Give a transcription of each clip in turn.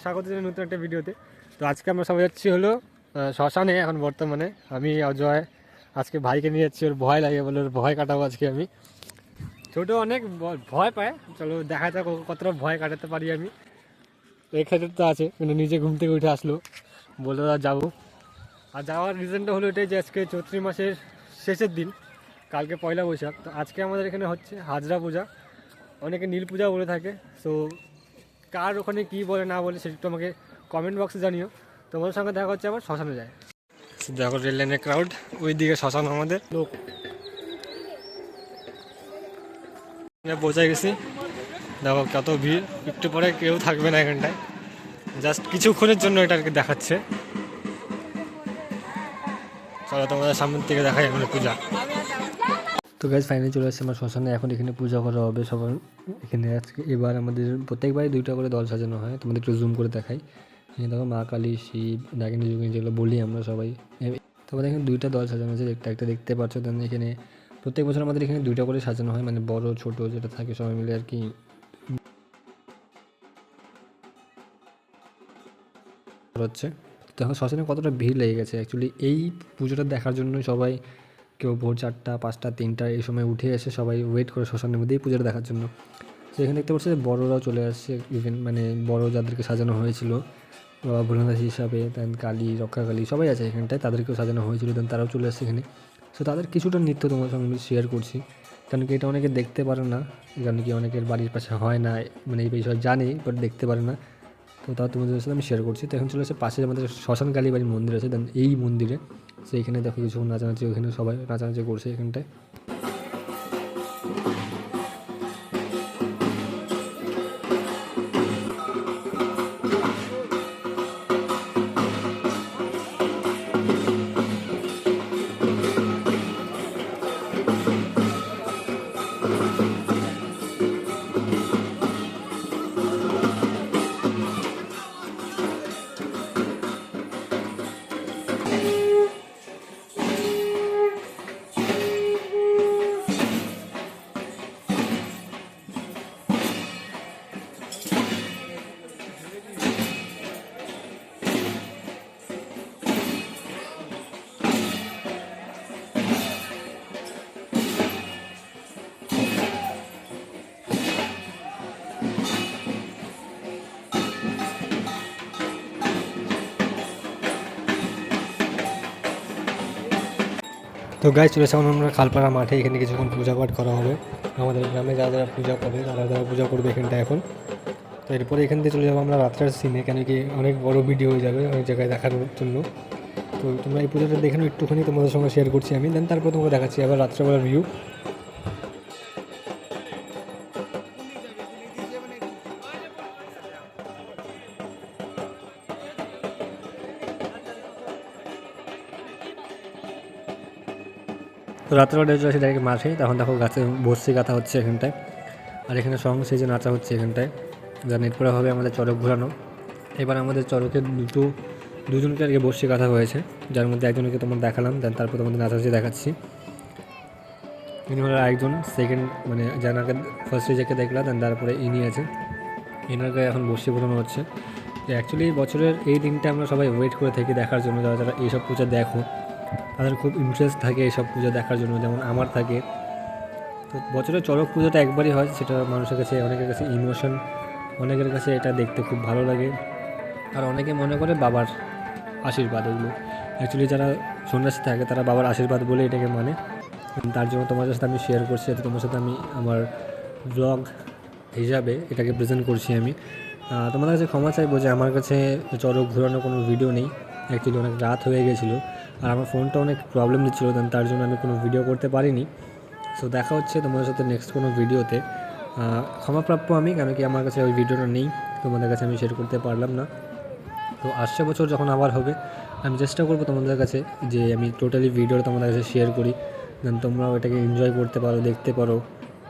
স্বাগত জানাই নতুন একটা ভিডিওতে। তো আজকে আমরা সবাই যাচ্ছি হলো শ্মশানে। এখন বর্তমানে আমি অজয় আজকে ভাইকে নিয়ে যাচ্ছি, ওর ভয় লাগে বলে ওর ভয় কাটাবো আজকে আমি। ছোটো অনেক ভয় পায়, চলো দেখা যাক কতটা ভয় কাটাতে পারি আমি। এক্সাইটেড তো আছে, কিন্তু নিজে ঘুম থেকে উঠে আসলো, বললো যাবো। আর যাওয়ার রিজনটা হলো এটাই যে আজকে চৈত্র মাসের শেষের দিন, কালকে পয়লা বৈশাখ। তো আজকে আমাদের এখানে হচ্ছে হাজরা পূজা, অনেকে নীল পূজা বলে থাকে। সো কার ওখানে কী বলে না বলে সেটা একটু আমাকে কমেন্ট বক্সে জানিও। তোমাদের সঙ্গে দেখা হচ্ছে আবার শ্মশানে যায়। দেখো রেল লাইনের ক্রাউড, ওই দিকে শ্মশান আমাদের লোক। পৌঁছে গেছি, দেখো কত ভিড়, একটু পরে কেউ থাকবে না এখানটায়, জাস্ট কিছুক্ষণের জন্য এটা আর কি দেখাচ্ছে। চলো তোমাদের সামনের থেকে দেখাই এখন পূজা। তো গাইজ ফাইনালি চলে আসছে আমার শ্মশানে, এখন এখানে পূজা করা হবে সবার এখানে। আজকে এবার আমাদের প্রত্যেকবারই 2টা করে দল সাজানো হয়, তোমাদের একটু জুম করে দেখাই। এখানে দেখো মা কালী, শিব, ডাকিনী, যোগিনী যেগুলো বলি আমরা সবাই। তোমাদের এখানে 2টা দল সাজানো আছে, একটা দেখতে পাচ্ছ। তেমন এখানে প্রত্যেক বছর আমাদের এখানে 2টা করে সাজানো হয়, মানে বড় ছোট যেটা থাকে সবাই মিলে আর কি হচ্ছে। তো এখন শ্মশানে কতটা ভিড় লেগে গেছে অ্যাকচুয়ালি এই পুজোটা দেখার জন্য। সবাই কেউ ভোর 4টা 5টা 3টা এই সময় উঠে এসে সবাই ওয়েট করে শ্মশানের মধ্যেই পুজোটা দেখার জন্য। তো এখানে দেখতে পাচ্ছি যে বড়োরাও চলে আসছে, ইভেন মানে বড়ো যাদেরকে সাজানো হয়েছিল বাবা ভোলানাথ হিসাবে, দেন কালী, রক্ষাকালী সবাই আছে এখানটায়, তাদেরকেও সাজানো হয়েছিল, দেন তারাও চলে আসছে এখানে। সো তাদের কিছুটা নৃত্য তোমার সঙ্গে আমি শেয়ার করছি, কারণ কি এটা অনেকে দেখতে পারে না, কারণ কি অনেকের বাড়ির পাশে হয় না, মানে এই বিষয়ে জানি বাট দেখতে পারে না। তো তাও তোমাদের সাথে আমি শেয়ার করছি। তো এখন চলে আসছে পাশে আমাদের শ্মশান কালী বাড়ির মন্দির আছে, দেন এই মন্দিরে। তো এখানে দেখো কিছু নাচানাচি, ওখানে সবাই নাচানাচি করছে এখানটায়। তো গাইজ চলে এসে আমরা খালপাড়া মাঠে, এখানে কিছুক্ষণ পূজা পাঠ করা হবে। আমাদের গ্রামে যারা যারা পূজা করে তারা পূজা করবে এখানটা এখন। তো এরপরে এখান থেকে চলে যাবো আমরা রাত্রের সিনে, কেন কি অনেক বড় ভিডিও হয়ে যাবে অনেক জায়গায় দেখানোর জন্য। তো তোমরা এই পুজোটা দেখে নাও একটুখানি, তোমাদের সঙ্গে শেয়ার করছি আমি, দেন তারপর তোমাকে দেখাচ্ছি আবার রাত্রেবেলার ভিউ। তো রাত্রেবেলা চলে আসে ডাইরেক্ট মাঠে, তখন দেখো গাছে বসে গাঁথা হচ্ছে এখানটায়, আর এখানে সং সেজে নাচা হচ্ছে এখানটায়। যার এরপরে হবে আমাদের চড়ক ঘোরানো। এবার আমাদের চড়কে দুজনকে আর কি বসে গাঁথা হয়েছে, যার মধ্যে একজনকে তোমার দেখালাম, দেন তারপর তোমাদের নাচানাচি দেখাচ্ছি। ইনি হলো একজন সেকেন্ড, মানে যাকে ফার্স্টে যাকে দেখলাম, দেন তারপরে ইনি আছে, এনাকে এখন বসে ঘোরানো হচ্ছে। অ্যাকচুয়ালি বছরের এই দিনটা আমরা সবাই ওয়েট করে থাকি দেখার জন্য, যারা যারা এইসব পূজা দেখো তাদের খুব ইন্টারেস্ট থাকে এইসব পুজো দেখার জন্য, যেমন আমার থাকে। তো বছরের চড়ক পুজোটা একবারই হয়, সেটা মানুষের কাছে, অনেকের কাছে ইমোশন, অনেকের কাছে এটা দেখতে খুব ভালো লাগে। আর অনেকে মনে করে বাবার আশীর্বাদ এগুলো, অ্যাকচুয়ালি যারা সন্ন্যাসী থাকে তারা বাবার আশীর্বাদ বলে এটাকে মানে। তার জন্য তোমাদের সাথে আমি শেয়ার করছি, তোমার সাথে আমি আমার ব্লগ হিসাবে এটাকে প্রেজেন্ট করছি আমি। তোমাদের কাছে ক্ষমা চাইবো যে আমার কাছে চড়ক ঘোরানো কোনো ভিডিও নেই, অ্যাকচুয়ালি অনেক রাত হয়ে গেছিলো আর আমার ফোনটা অনেক প্রবলেম দিচ্ছিলো, দেন তার জন্য আমি কোনো ভিডিও করতে পারিনি। সো দেখা হচ্ছে তোমাদের সাথে নেক্সট কোনো ভিডিওতে। ক্ষমাপ্রাপ্য আমি, কেন কি আমার কাছে ওই ভিডিওটা নেই, তোমাদের কাছে আমি শেয়ার করতে পারলাম না। তো আসছে বছর যখন আবার হবে আমি চেষ্টা করবো তোমাদের কাছে যে আমি টোটালি ভিডিওটা তোমাদের কাছে শেয়ার করি, দেন তোমরাও এটাকে এনজয় করতে পারো, দেখতে পারো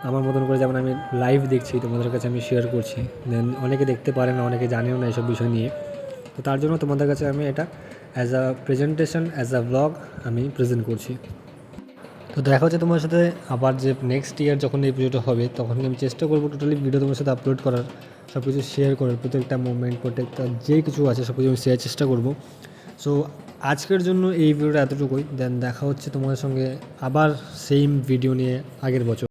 আমার মতন করে, যেমন আমি লাইভ দেখছি তোমাদের কাছে আমি শেয়ার করছি। দেন অনেকে দেখতে পারে না, অনেকে জানেও না এইসব বিষয় নিয়ে। তো তার জন্য তোমাদের কাছে আমি এটা as a presentation, as a blog আমি প্রেজেন্ট করছি। তো দেখা হচ্ছে তোমার সাথে আবার যে নেক্সট ইয়ার যখন এই পুজোটা হবে তখন আমি চেষ্টা করবো টোটালি ভিডিও তোমার সাথে আপলোড করার, সব কিছু শেয়ার করার, প্রত্যেকটা মুভমেন্ট প্রত্যেকটা যে কিছু আছে সব কিছু আমি শেয়ার চেষ্টা করবো। সো আজকের জন্য এই ভিডিওটা এতটুকুই, দেন দেখা হচ্ছে তোমাদের সঙ্গে আবার সেম ভিডিও নিয়ে আগের বছর।